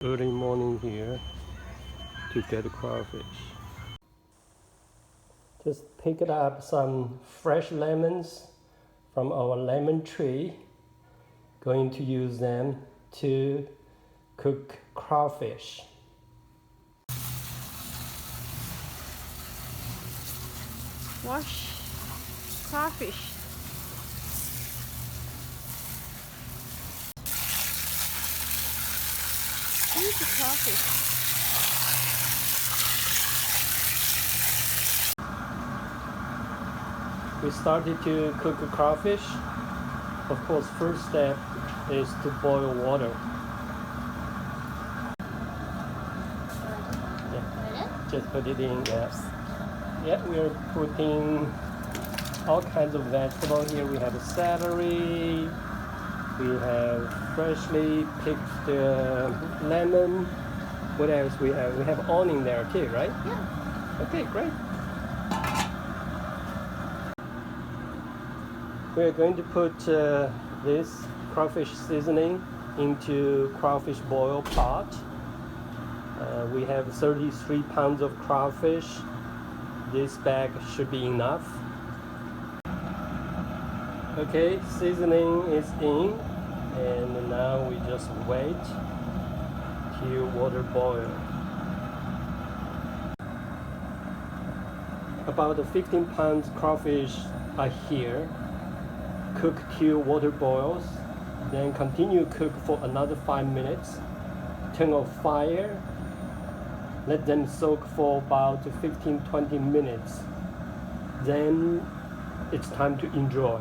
Early morning here to get crawfish. Just picked up some fresh lemons from our lemon tree. Going to use them to cook crawfish. Wash crawfish. Use the crawfish. We started to cook crawfish. Of course, first step is to boil water. Yeah, just put it in. Yes. Yeah, we are putting all kinds of vegetables here. We have celery. We have freshly picked lemon. What else we have? We have onion there too, right? Yeah. Okay, great. We are going to put this crawfish seasoning into crawfish boil pot. We have 33 pounds of crawfish. This bag should be enough. Okay, seasoning is in, and now we just wait till water boil. About 15 pounds crawfish are here. Cook till water boils, then continue cook for another 5 minutes. Turn off fire. Let them soak for about 15-20 minutes. Then it's time to enjoy.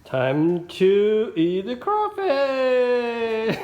Time to eat the crawfish!